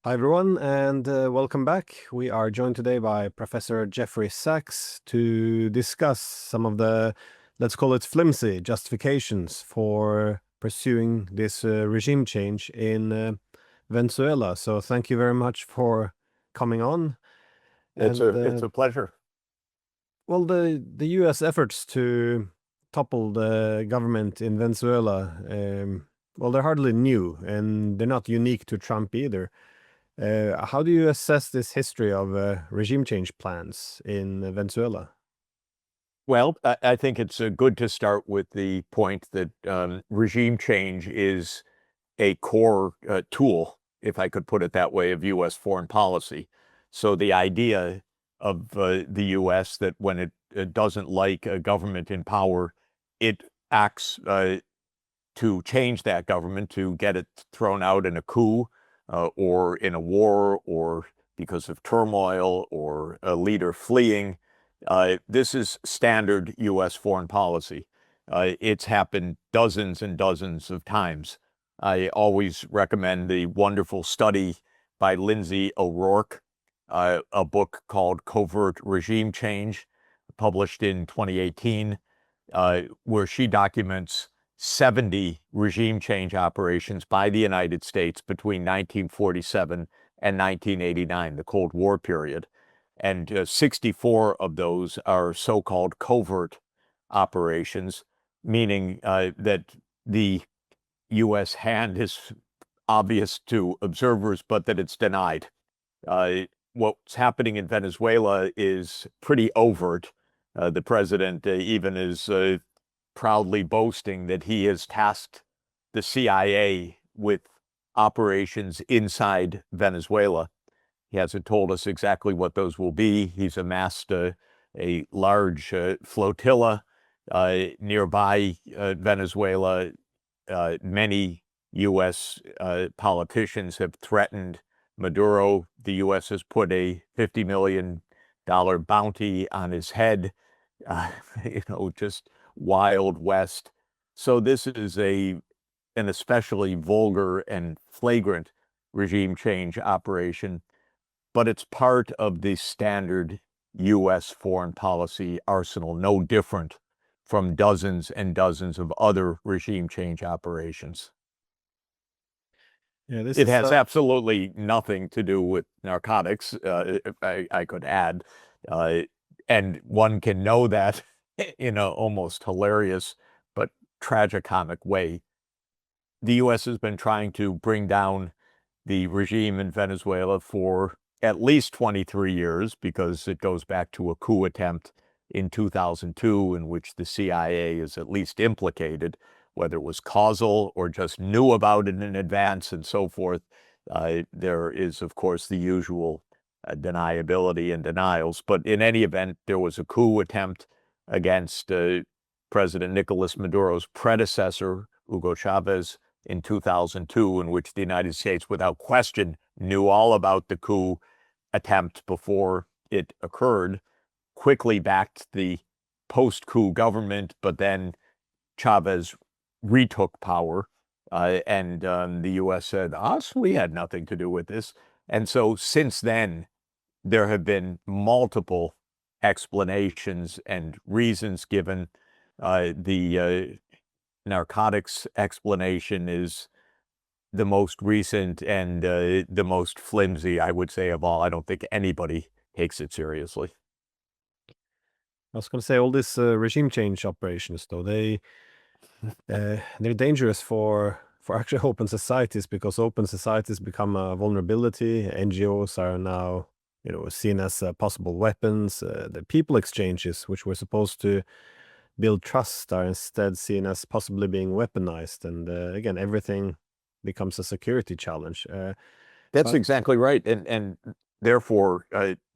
Hi, everyone, and welcome back. We are joined today by Professor Jeffrey Sachs to discuss some of the, let's call it flimsy, justifications for pursuing this regime change in Venezuela. So thank you very much for coming on. It's a pleasure. Well, the U.S. efforts to topple the government in Venezuela, well, they're hardly new, and they're not unique to Trump either. How do you assess this history of regime change plans in Venezuela? Well, I think it's good to start with the point that regime change is a core tool, if I could put it that way, of U.S. foreign policy. So the idea of the U.S. that when it doesn't like a government in power, it acts to change that government, to get it thrown out in a coup or in a war or because of turmoil or a leader fleeing. This is standard U.S. foreign policy. It's happened dozens and dozens of times. I always recommend the wonderful study by Lindsay O'Rourke, a book called Covert Regime Change, published in 2018, where she documents 70 regime change operations by the United States between 1947 and 1989, the Cold War period. And 64 of those are so-called covert operations, meaning that the U.S. hand is obvious to observers, but that it's denied. What's happening in Venezuela is pretty overt. The president even is proudly boasting that he has tasked the CIA with operations inside Venezuela. He hasn't told us exactly what those will be. He's amassed a large flotilla nearby Venezuela. Many U.S. Politicians have threatened Maduro. The U.S. has put a $50 million bounty on his head. Just Wild West. So this is an especially vulgar and flagrant regime change operation, but it's part of the standard U.S. foreign policy arsenal, no different from dozens and dozens of other regime change operations. Yeah, it has absolutely nothing to do with narcotics, if I could add. And one can know that in an almost hilarious but tragicomic way. The U.S. has been trying to bring down the regime in Venezuela for at least 23 years, because it goes back to a coup attempt in 2002 in which the CIA is at least implicated, whether it was causal or just knew about it in advance and so forth. There is, of course, the usual deniability and denials. But in any event, there was a coup attempt against President Nicolas Maduro's predecessor, Hugo Chavez, in 2002, in which the United States, without question, knew all about the coup attempt before it occurred, quickly backed the post-coup government, but then Chavez retook power, and the U.S. said, we had nothing to do with this. And so since then, there have been multiple explanations and reasons given. The narcotics explanation is the most recent and the most flimsy, I would say, of all. I don't think anybody takes it seriously. I was going to say, all these regime change operations, though, they're dangerous for actually open societies, because open societies become a vulnerability. NGOs are now, seen as possible weapons. The people exchanges, which were supposed to build trust, are instead seen as possibly being weaponized, and again, everything becomes a security challenge. That's exactly right, and therefore,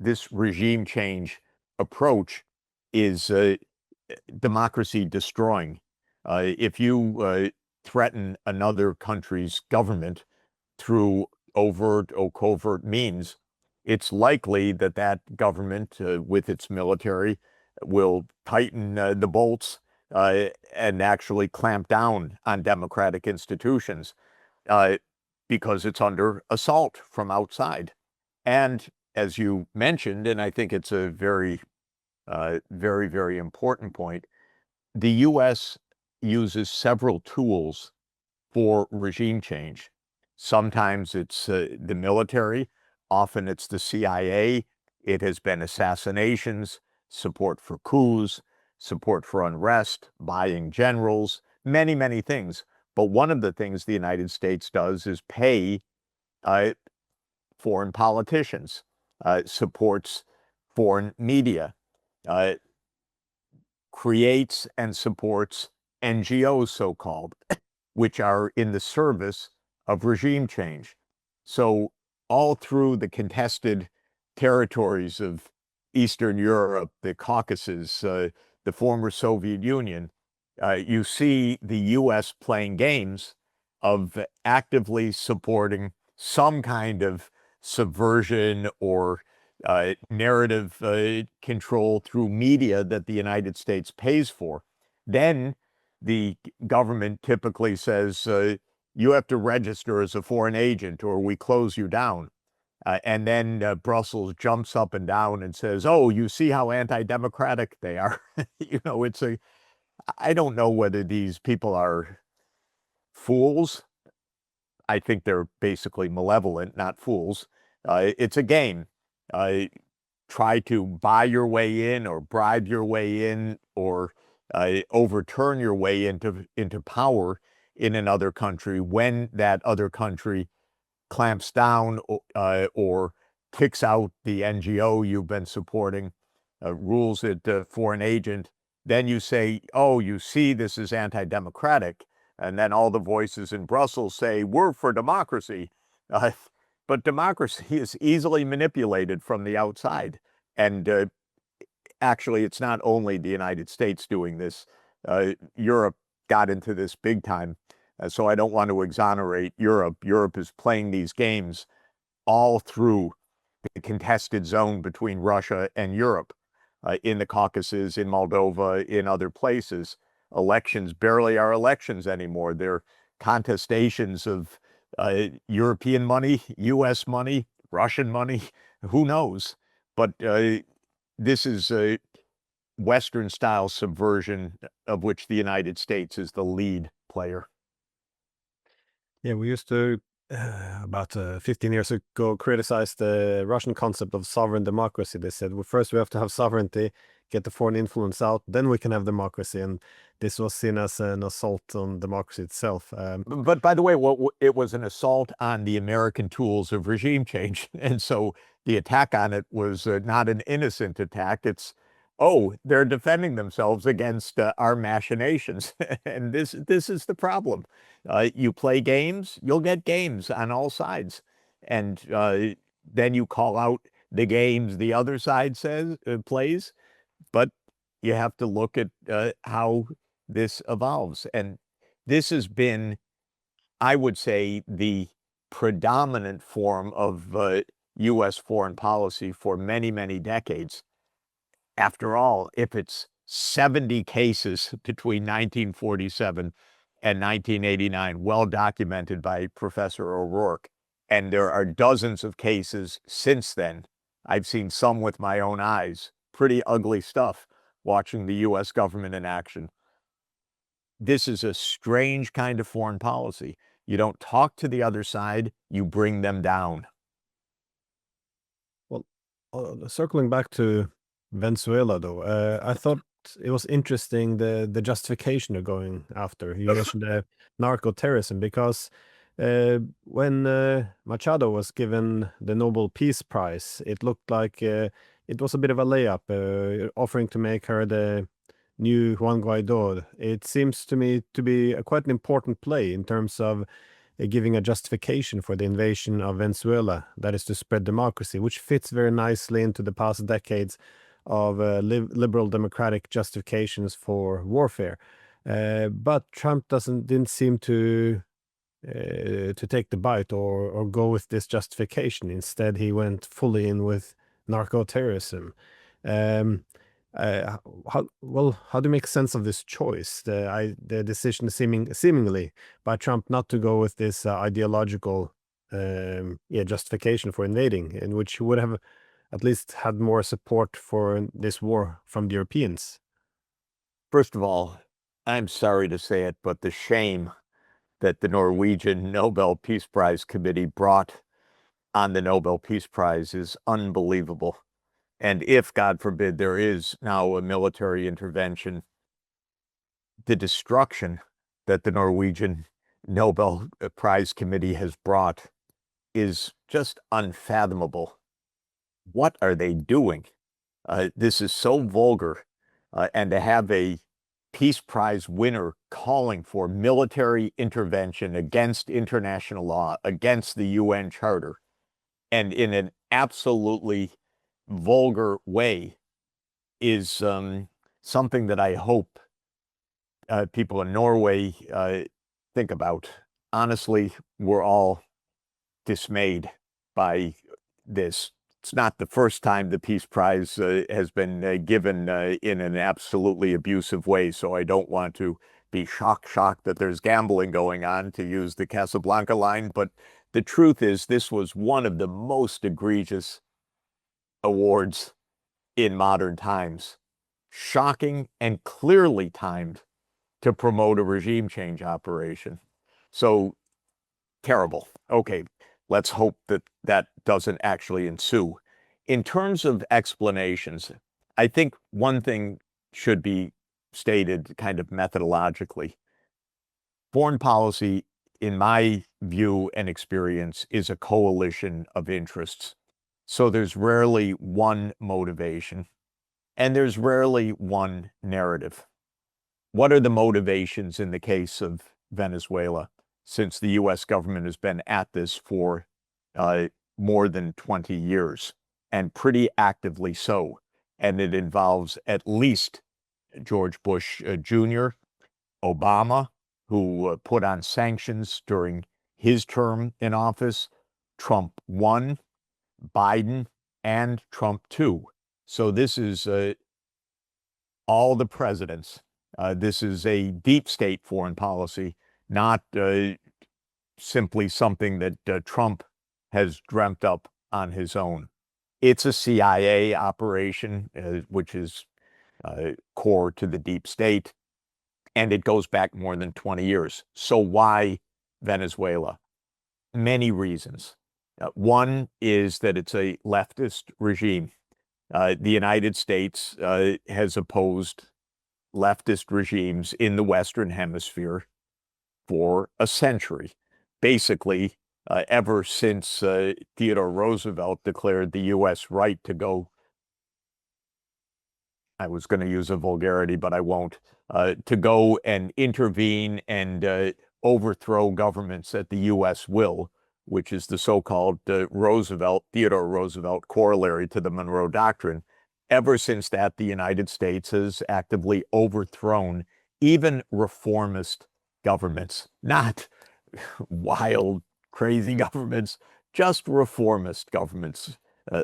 this regime change approach is democracy destroying. If you threaten another country's government through overt or covert means, it's likely that that government, with its military, will tighten the bolts and actually clamp down on democratic institutions. because it's under assault from outside. And as you mentioned, and I think it's a very, very important point, the U.S. uses several tools for regime change. Sometimes it's the military, often it's the CIA. It has been assassinations, support for coups, support for unrest, buying generals, many things. But one of the things the United States does is pay foreign politicians, supports foreign media, uh, creates and supports NGOs, so-called, which are in the service of regime change. So all through the contested territories of Eastern Europe, the Caucasus, the former Soviet Union, you see the U.S. playing games of actively supporting some kind of subversion or narrative control through media that the United States pays for. Then the government typically says, you have to register as a foreign agent or we close you down. And then Brussels jumps up and down and says, oh, you see how anti-democratic they are. I don't know whether these people are fools. I think they're basically malevolent, not fools. It's a game. Try to buy your way in or bribe your way in or overturn your way into power in another country when that other country clamps down or kicks out the NGO you've been supporting, rules it for an agent. Then you say, oh, you see, this is anti-democratic. And then all the voices in Brussels say, we're for democracy. But democracy is easily manipulated from the outside. And actually, it's not only the United States doing this. Europe got into this big time. So I don't want to exonerate Europe. Europe is playing these games all through the contested zone between Russia and Europe, in the Caucasus, in Moldova, in other places. Elections barely are elections anymore. They're contestations of European money, US money, Russian money, who knows? But this is a Western-style subversion of which the United States is the lead player. Yeah, we used to, about 15 years ago, criticize the Russian concept of sovereign democracy. They said, well, first we have to have sovereignty, get the foreign influence out, then we can have democracy. And this was seen as an assault on democracy itself. But by the way, it was an assault on the American tools of regime change. And so the attack on it was not an innocent attack. It's, oh, they're defending themselves against our machinations. And this is the problem. You play games, you'll get games on all sides. And then you call out the games the other side plays. But you have to look at how this evolves. And this has been, I would say, the predominant form of U.S. foreign policy for many decades. After all, if it's 70 cases between 1947 and 1989, well documented by Professor O'Rourke, and there are dozens of cases since then, I've seen some with my own eyes, pretty ugly stuff, watching the U.S. government in action. This is a strange kind of foreign policy. You don't talk to the other side, you bring them down. Well, circling back to Venezuela, though, I thought it was interesting the justification they're going after. You mentioned narco terrorism because when Machado was given the Nobel Peace Prize, it looked like it was a bit of a layup, offering to make her the new Juan Guaido. It seems to me to be quite an important play in terms of giving a justification for the invasion of Venezuela, that is to spread democracy, which fits very nicely into the past decades of liberal democratic justifications for warfare. But Trump didn't seem to take the bite or go with this justification. Instead, he went fully in with narco terrorism. Um, how do you make sense of this choice? The decision seemingly by Trump not to go with this ideological justification for invading, and which would have at least had more support for this war from the Europeans. First of all, I'm sorry to say it, but the shame that the Norwegian Nobel Peace Prize Committee brought on the Nobel Peace Prize is unbelievable. And if, God forbid, there is now a military intervention, the destruction that the Norwegian Nobel Prize Committee has brought is just unfathomable. What are they doing? This is so vulgar. And to have a Peace Prize winner calling for military intervention against international law, against the UN Charter, and in an absolutely vulgar way is something that I hope people in Norway think about. Honestly, we're all dismayed by this. It's not the first time the Peace Prize has been given in an absolutely abusive way, so I don't want to be shocked that there's gambling going on, to use the Casablanca line, but the truth is this was one of the most egregious awards in modern times. Shocking and clearly timed to promote a regime change operation. So terrible. Okay, let's hope that that doesn't actually ensue. In terms of explanations, I think one thing should be stated kind of methodologically. Foreign policy, in my view and experience, is a coalition of interests. So there's rarely one motivation, and there's rarely one narrative. What are the motivations in the case of Venezuela, since the U.S. government has been at this for more than 20 years, and pretty actively so? And it involves at least George Bush Jr., Obama, who put on sanctions during his term in office, Trump 1, Biden, and Trump 2. So this is all the presidents. This is a deep state foreign policy, not simply something that Trump has dreamt up on his own. It's a CIA operation, which is core to the deep state, and it goes back more than 20 years. So why Venezuela? Many reasons. One is that it's a leftist regime. The United States has opposed leftist regimes in the Western Hemisphere for a century, basically ever since Theodore Roosevelt declared the U.S. right to go, I was going to use a vulgarity, but I won't, to go and intervene and overthrow governments at the U.S. will, which is the so-called Theodore Roosevelt corollary to the Monroe Doctrine. Ever since that, the United States has actively overthrown even reformist governments, not wild, crazy governments, just reformist governments,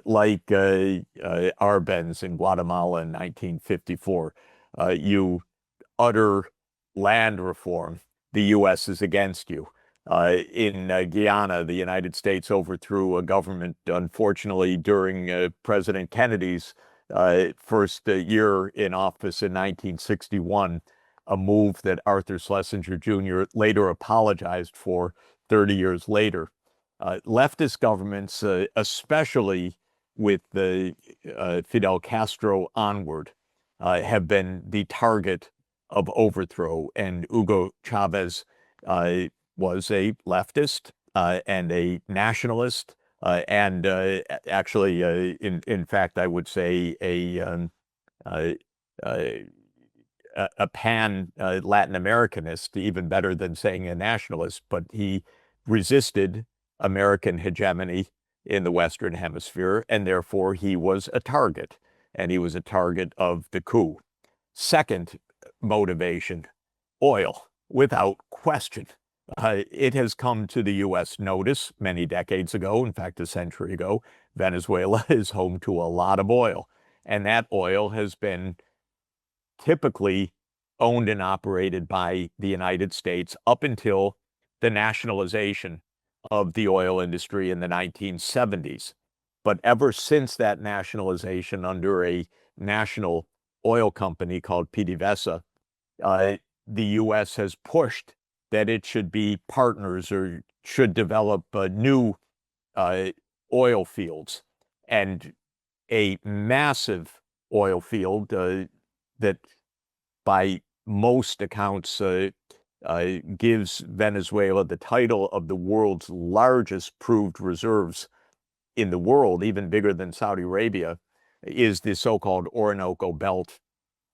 like Arbenz in Guatemala in 1954. You utter land reform, the U.S. is against you. In Guyana, the United States overthrew a government, unfortunately, during President Kennedy's first year in office in 1961, a move that Arthur Schlesinger Jr. later apologized for 30 years later. Leftist governments, especially with Fidel Castro onward, have been the target of overthrow. And Hugo Chavez was a leftist and a nationalist, and actually, in fact, I would say a pan Latin Americanist, even better than saying a nationalist, but he resisted American hegemony in the Western Hemisphere, and therefore he was a target, and he was a target of the coup. Second motivation, oil, without question. It has come to the U.S. notice many decades ago, in fact, a century ago. Venezuela is home to a lot of oil, and that oil has been typically owned and operated by the United States up until the nationalization of the oil industry in the 1970s. But ever since that nationalization under a national oil company called PDVSA, the U.S. has pushed that it should be partners or should develop new oil fields. And a massive oil field that by most accounts gives Venezuela the title of the world's largest proved reserves in the world, even bigger than Saudi Arabia, is the so-called Orinoco Belt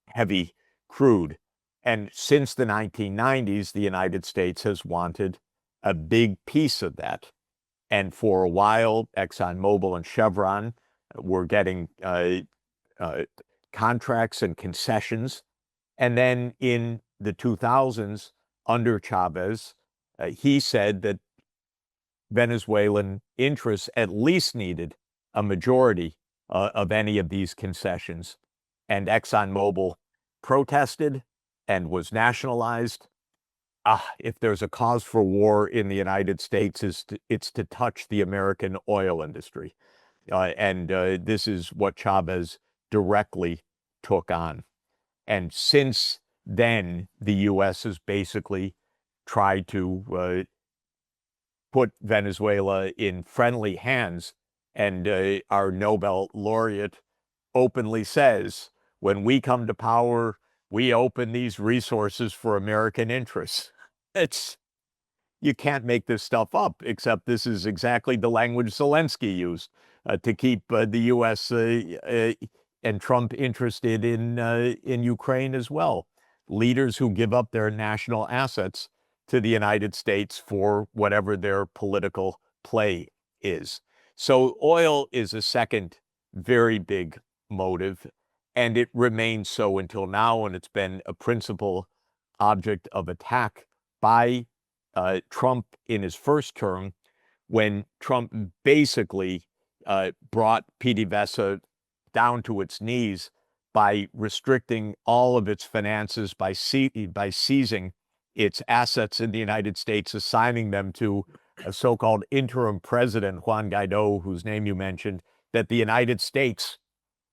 heavy crude. And since the 1990s, the United States has wanted a big piece of that. And for a while, ExxonMobil and Chevron were getting contracts and concessions. And then in the 2000s, under Chavez, he said that Venezuelan interests at least needed a majority of any of these concessions. And ExxonMobil protested and was nationalized. If there's a cause for war in the United States, it's to touch the American oil industry. And this is what Chavez directly took on. And since then, the U.S. has basically tried to put Venezuela in friendly hands. And our Nobel laureate openly says, when we come to power, we open these resources for American interests. You can't make this stuff up, except this is exactly the language Zelensky used to keep the U.S. And Trump interested in Ukraine as well. Leaders who give up their national assets to the United States for whatever their political play is. So oil is a second very big motive, and it remains so until now, and it's been a principal object of attack by Trump in his first term, when Trump basically brought PDVSA down to its knees by restricting all of its finances, by seizing its assets in the United States, assigning them to a so-called interim president, Juan Guaido, whose name you mentioned, that the United States,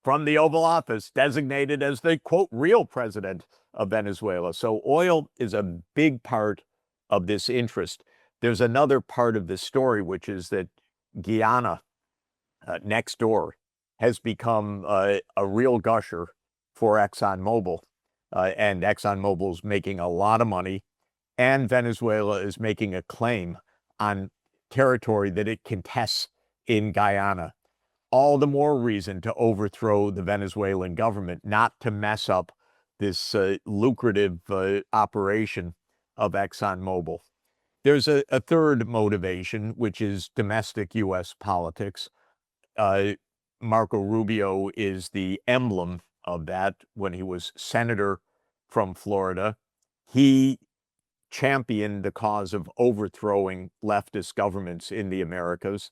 from the Oval Office, designated as the, quote, real president of Venezuela. So oil is a big part of this interest. There's another part of this story, which is that Guyana, next door, has become a real gusher for ExxonMobil. And ExxonMobil is making a lot of money, and Venezuela is making a claim on territory that it contests in Guyana. All the more reason to overthrow the Venezuelan government, not to mess up this lucrative operation of ExxonMobil. There's a third motivation, which is domestic U.S. politics. Marco Rubio is the emblem of that. When he was senator from Florida, he championed the cause of overthrowing leftist governments in the Americas,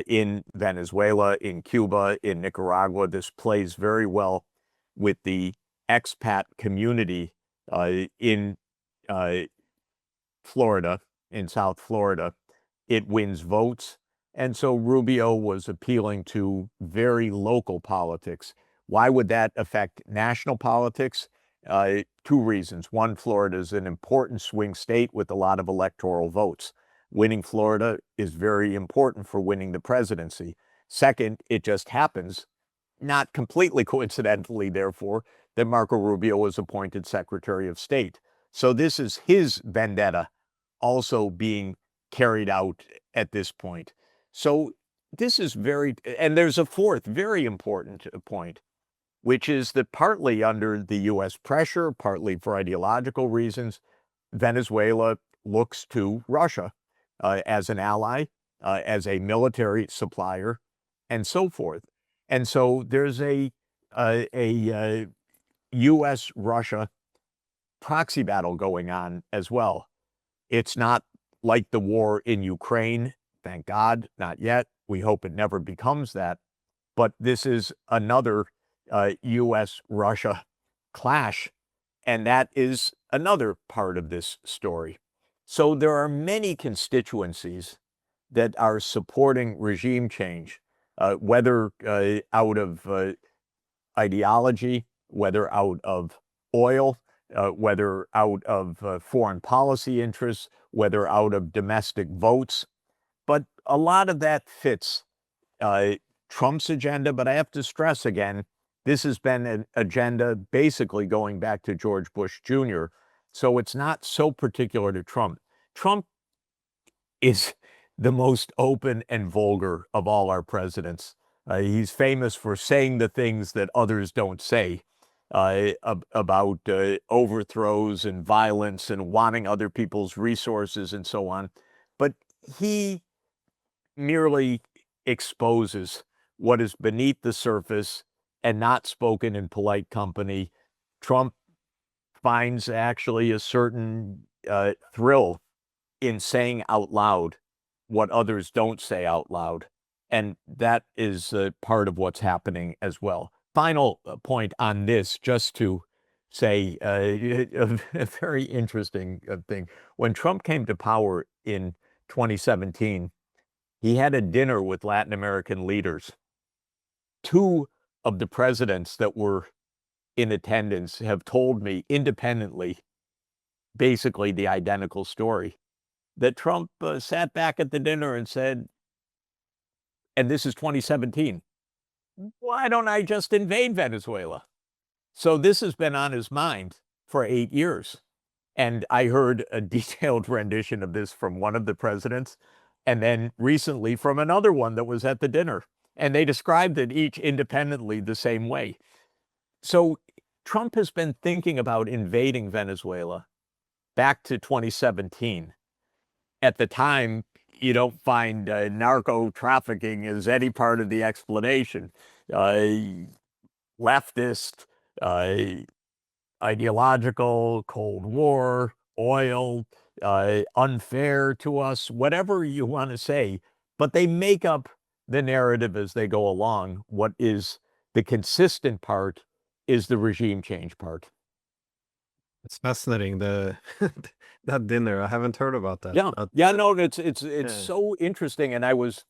in Venezuela, in Cuba, in Nicaragua. This plays very well with the expat community in Florida, in South Florida. It wins votes. And so Rubio was appealing to very local politics. Why would that affect national politics? Two reasons. One, Florida is an important swing state with a lot of electoral votes. Winning Florida is very important for winning the presidency. Second, it just happens, not completely coincidentally, therefore, that Marco Rubio was appointed Secretary of State. So this is his vendetta also being carried out at this point. So this is and there's a fourth very important point, which is that partly under the U.S. pressure, partly for ideological reasons, Venezuela looks to Russia as an ally, as a military supplier, and so forth. And so there's a U.S.-Russia proxy battle going on as well. It's not like the war in Ukraine, thank God, not yet. We hope it never becomes that. But this is another U.S.-Russia clash, and that is another part of this story. So there are many constituencies that are supporting regime change, whether out of ideology, whether out of oil, whether out of foreign policy interests, whether out of domestic votes. But a lot of that fits Trump's agenda. But I have to stress again, this has been an agenda basically going back to George Bush Jr. So it's not so particular to Trump. Trump is the most open and vulgar of all our presidents. He's famous for saying the things that others don't say about overthrows and violence and wanting other people's resources and so on. But he merely exposes what is beneath the surface and not spoken in polite company. Trump finds actually a certain thrill in saying out loud what others don't say out loud. And that is part of what's happening as well. Final point on this, just to say a very interesting thing. When Trump came to power in 2017, he had a dinner with Latin American leaders. Two of the presidents that were in attendance have told me independently basically the identical story, that Trump sat back at the dinner and said, and this is 2017, why don't I just invade Venezuela? So this has been on his mind for 8 years. And I heard a detailed rendition of this from one of the presidents, and then recently from another one that was at the dinner. And they described it each independently the same way. So Trump has been thinking about invading Venezuela back to 2017. At the time, you don't find narco trafficking as any part of the explanation. Leftist, ideological, Cold War, oil, unfair to us, whatever you want to say, but they make up the narrative as they go along. What is the consistent part is the regime change part. It's fascinating, the that dinner. I haven't heard about that. Yeah, no, it's Yeah. so interesting. And I was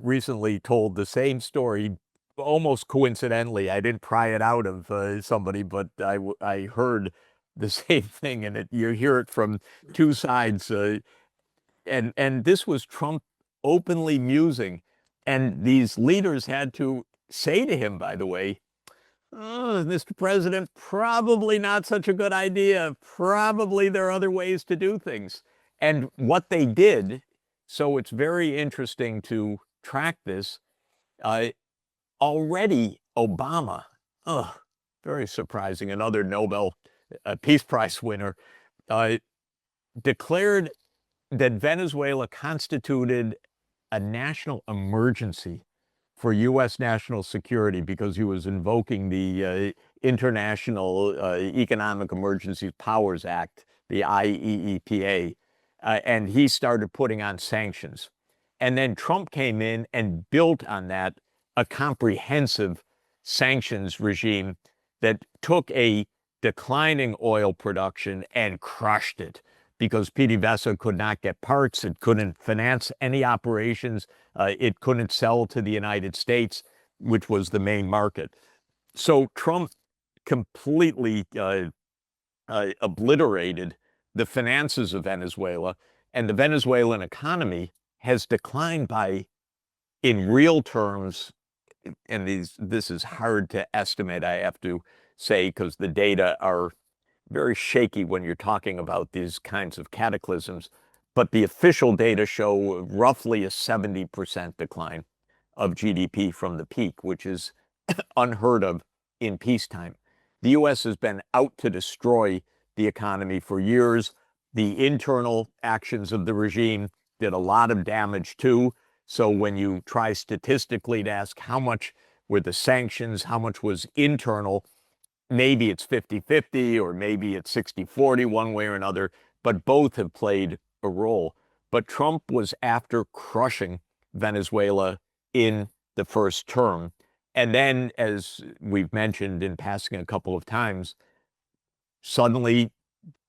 recently told the same story, almost coincidentally. I didn't pry it out of somebody, but I heard the same thing, and you hear it from two sides. And this was Trump openly musing, and these leaders had to say to him, by the way, "Oh, Mr. President, probably not such a good idea. Probably there are other ways to do things." And what they did, so it's very interesting to track this. Already Obama, very surprising, another Nobel Peace Prize winner, declared that Venezuela constituted a national emergency for U.S. national security because he was invoking the International Economic Emergency Powers Act, the IEEPA, and he started putting on sanctions. And then Trump came in and built on that a comprehensive sanctions regime that took a declining oil production and crushed it because PDVSA could not get parts, it couldn't finance any operations, it couldn't sell to the United States, which was the main market. So Trump completely obliterated the finances of Venezuela, and the Venezuelan economy has declined by, in real terms, and this is hard to estimate, I have to say, because the data are very shaky when you're talking about these kinds of cataclysms, but the official data show roughly a 70% decline of GDP from the peak, which is unheard of in peacetime. The U.S. has been out to destroy the economy for years. The internal actions of the regime did a lot of damage too. So when you try statistically to ask how much were the sanctions, how much was internal, maybe it's 50-50 or maybe it's 60-40 one way or another, but both have played a role. But Trump was after crushing Venezuela in the first term. And then, as we've mentioned in passing a couple of times, suddenly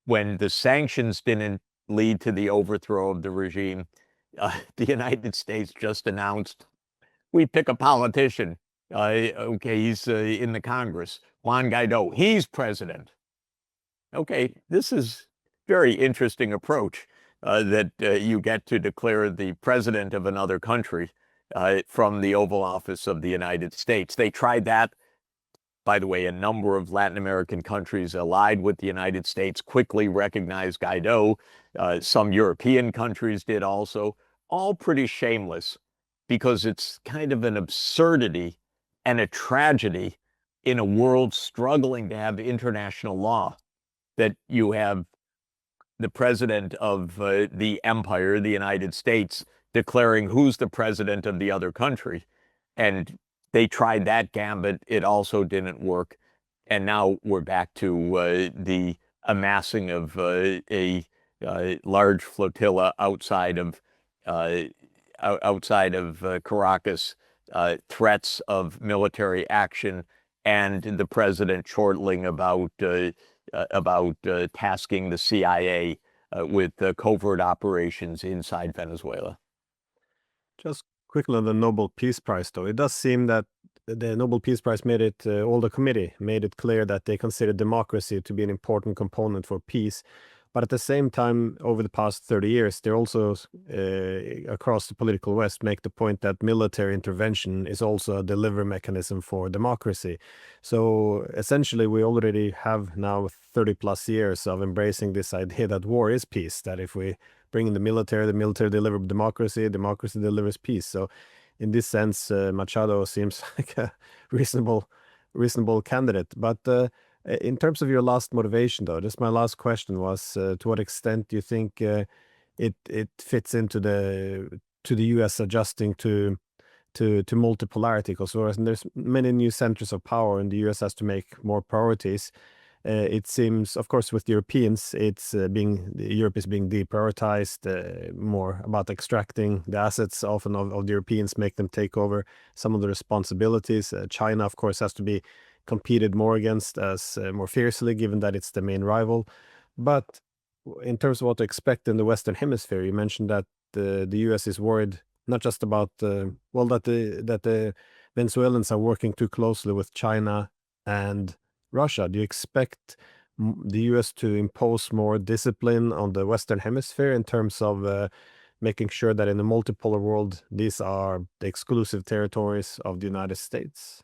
when the sanctions didn't lead to the overthrow of the regime, the United States just announced we pick a politician. Okay, he's in the Congress. Juan Guaido, he's president. Okay, this is very interesting approach that you get to declare the president of another country from the Oval Office of the United States. They tried that. By the way, a number of Latin American countries allied with the United States quickly recognized Guaido. Some European countries did also. All pretty shameless because it's kind of an absurdity and a tragedy in a world struggling to have international law that you have the president of the empire, the United States, declaring who's the president of the other country. And they tried that gambit. It also didn't work. And now we're back to the amassing of a large flotilla outside of Caracas, threats of military action, and the president chortling about tasking the CIA with covert operations inside Venezuela. Just quickly on the Nobel Peace Prize, though, it does seem that the Nobel Peace Prize made it, all the committee made it clear that they consider democracy to be an important component for peace. But at the same time, over the past 30 years, they're also, across the political West, make the point that military intervention is also a delivery mechanism for democracy. So essentially, we already have now 30 plus years of embracing this idea that war is peace, that if we bring in the military delivers democracy, democracy delivers peace. So in this sense, Machado seems like a reasonable candidate. But in terms of your last motivation, though, just my last question was, to what extent do you think it fits into the U.S. adjusting to multipolarity? Because there's many new centers of power, and the U.S. has to make more priorities. It seems, of course, with Europeans, Europe is being deprioritized, more about extracting the assets often of the Europeans, make them take over some of the responsibilities. China, of course, has to be competed more against as more fiercely, given that it's the main rival. But in terms of what to expect in the Western Hemisphere, you mentioned that the U.S. is worried not just about that the Venezuelans are working too closely with China and Russia. Do you expect the U.S. to impose more discipline on the Western Hemisphere in terms of making sure that in the multipolar world, these are the exclusive territories of the United States?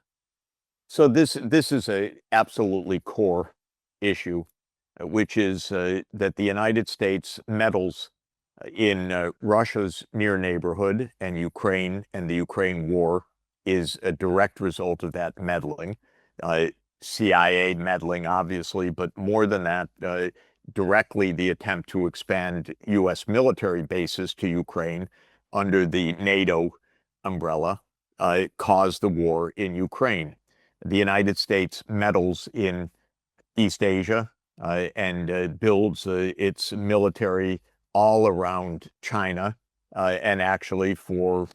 So this is a absolutely core issue, which is that the United States meddles in Russia's near neighborhood, and Ukraine and the Ukraine war is a direct result of that meddling. CIA meddling, obviously, but more than that, directly the attempt to expand U.S. military bases to Ukraine under the NATO umbrella caused the war in Ukraine. The United States meddles in East Asia and builds its military all around China, and actually for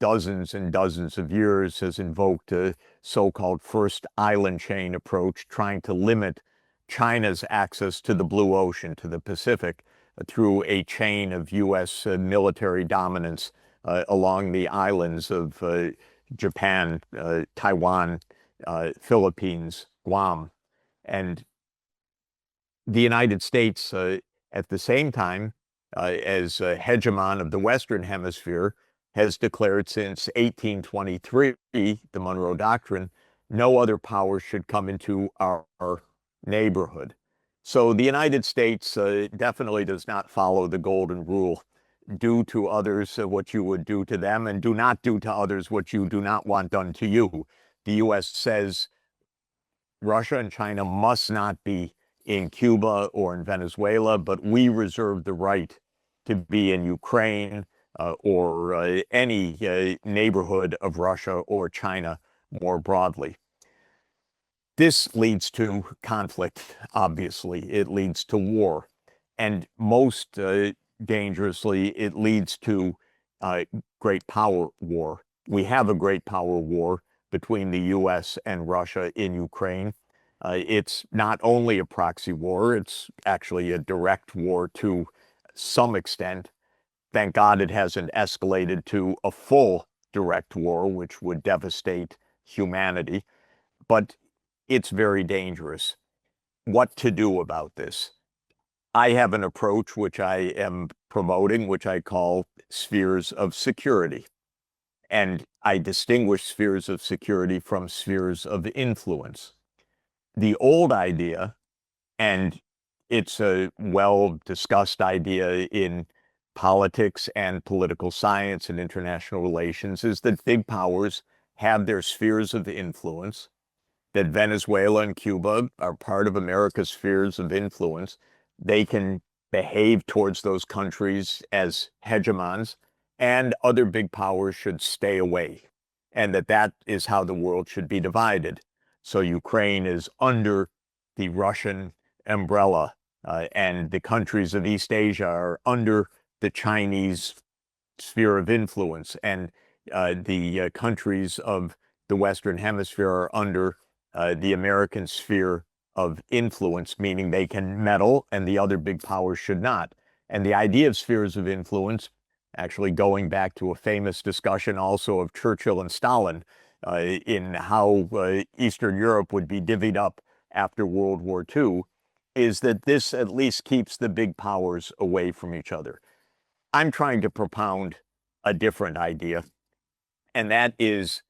dozens and dozens of years has invoked a so-called first island chain approach, trying to limit China's access to the Blue Ocean, to the Pacific, through a chain of U.S. Military dominance along the islands of Japan, Taiwan, Philippines, Guam. And the United States, at the same time, as hegemon of the Western Hemisphere, has declared since 1823, the Monroe Doctrine, no other power should come into our neighborhood. So the United States definitely does not follow the golden rule. Do to others what you would do to them, and do not do to others what you do not want done to you. The U.S. says Russia and China must not be in Cuba or in Venezuela, but we reserve the right to be in Ukraine or any neighborhood of Russia or China more broadly. This leads to conflict, obviously. It leads to war. And most dangerously, it leads to great power war. We have a great power war between the U.S. and Russia in Ukraine. It's not only a proxy war, it's actually a direct war to some extent. Thank God it hasn't escalated to a full direct war, which would devastate humanity, but it's very dangerous. What to do about this? I have an approach which I am promoting, which I call spheres of security. And I distinguish spheres of security from spheres of influence. The old idea, and it's a well-discussed idea in politics and political science and international relations, is that big powers have their spheres of influence, that Venezuela and Cuba are part of America's spheres of influence. They can behave towards those countries as hegemons, and other big powers should stay away, and that is how the world should be divided. So Ukraine is under the Russian umbrella, and the countries of East Asia are under the Chinese sphere of influence, and the countries of the Western Hemisphere are under the American sphere of influence, meaning they can meddle and the other big powers should not. And the idea of spheres of influence, actually going back to a famous discussion also of Churchill and Stalin in how Eastern Europe would be divvied up after World War II, is that this at least keeps the big powers away from each other. I'm trying to propound a different idea, and that is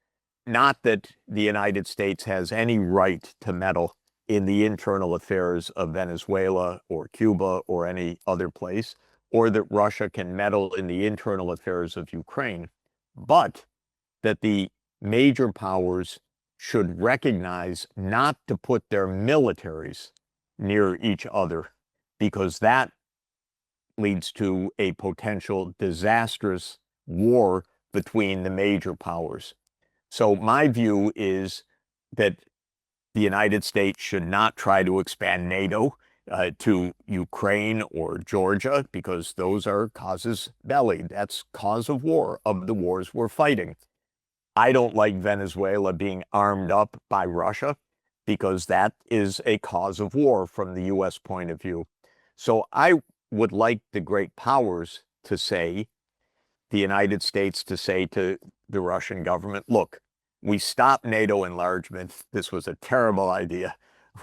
not that the United States has any right to meddle in the internal affairs of Venezuela or Cuba or any other place, or that Russia can meddle in the internal affairs of Ukraine, but that the major powers should recognize not to put their militaries near each other, because that leads to a potential disastrous war between the major powers. So my view is that the United States should not try to expand NATO to Ukraine or Georgia, because those are causes belli. That's cause of war, of the wars we're fighting. I don't like Venezuela being armed up by Russia, because that is a cause of war from the U.S. point of view. So I would like the great powers to say, the United States to say to the Russian government, look, we stop NATO enlargement. This was a terrible idea.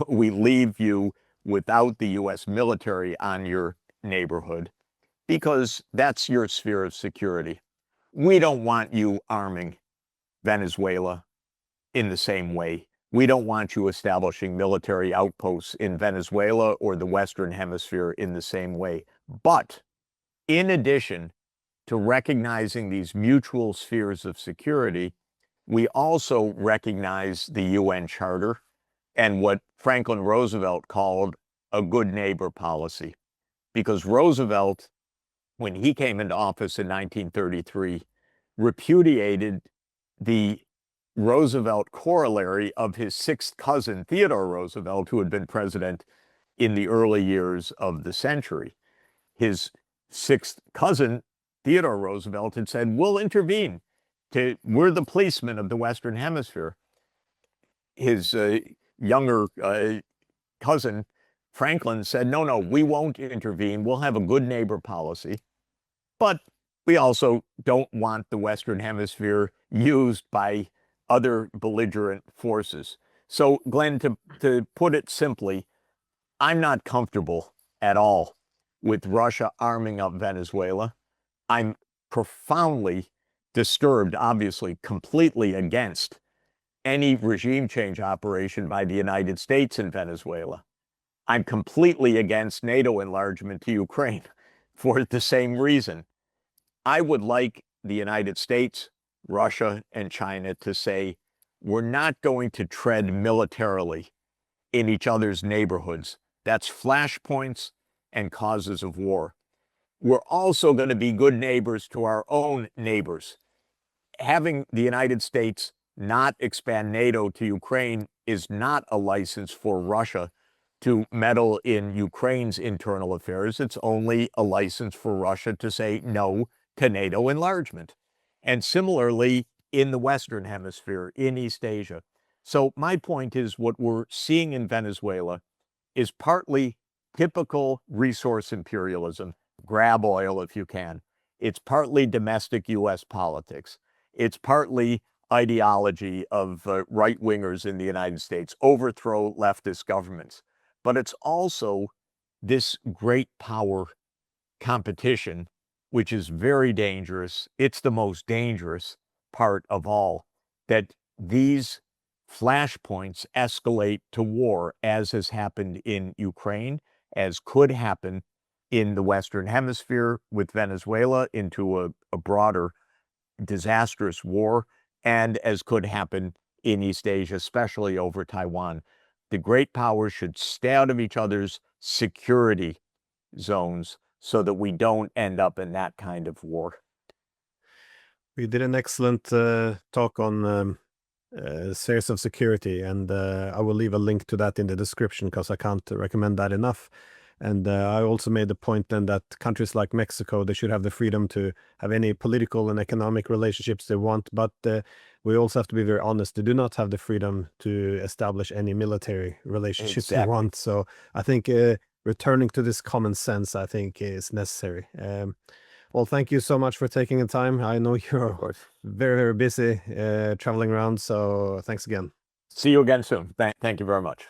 We leave you without the U.S. military on your neighborhood, because that's your sphere of security. We don't want you arming Venezuela in the same way. We don't want you establishing military outposts in Venezuela or the Western Hemisphere in the same way. But in addition to recognizing these mutual spheres of security, we also recognize the UN Charter and what Franklin Roosevelt called a good neighbor policy. Because Roosevelt, when he came into office in 1933, repudiated the Roosevelt corollary of his sixth cousin, Theodore Roosevelt, who had been president in the early years of the century. His sixth cousin, Theodore Roosevelt, had said, we'll intervene. We're the policemen of the Western Hemisphere. His younger cousin, Franklin, said, no, we won't intervene. We'll have a good neighbor policy. But we also don't want the Western Hemisphere used by other belligerent forces. So, Glenn, to put it simply, I'm not comfortable at all with Russia arming up Venezuela. I'm profoundly disturbed, obviously, completely against any regime change operation by the United States in Venezuela. I'm completely against NATO enlargement to Ukraine for the same reason. I would like the United States, Russia, and China to say, we're not going to tread militarily in each other's neighborhoods. That's flashpoints and causes of war. We're also going to be good neighbors to our own neighbors. Having the United States not expand NATO to Ukraine is not a license for Russia to meddle in Ukraine's internal affairs. It's only a license for Russia to say no to NATO enlargement. And similarly, in the Western Hemisphere, in East Asia. So my point is, what we're seeing in Venezuela is partly typical resource imperialism, grab oil if you can. It's partly domestic U.S. politics. It's partly ideology of right-wingers in the United States, overthrow leftist governments. But it's also this great power competition, which is very dangerous. It's the most dangerous part of all, that these flashpoints escalate to war, as has happened in Ukraine, as could happen in the Western Hemisphere with Venezuela into a broader disastrous war, and as could happen in East Asia, especially over Taiwan. The great powers should stay out of each other's security zones so that we don't end up in that kind of war. We did an excellent talk on spheres of security, and I will leave a link to that in the description because I can't recommend that enough. And I also made the point then that countries like Mexico, they should have the freedom to have any political and economic relationships they want, but we also have to be very honest. They do not have the freedom to establish any military relationships they Exactly. want. So I think returning to this common sense, I think, is necessary. Well, thank you so much for taking the time. I know you're very, very busy traveling around, so thanks again. See you again soon. Thank you very much.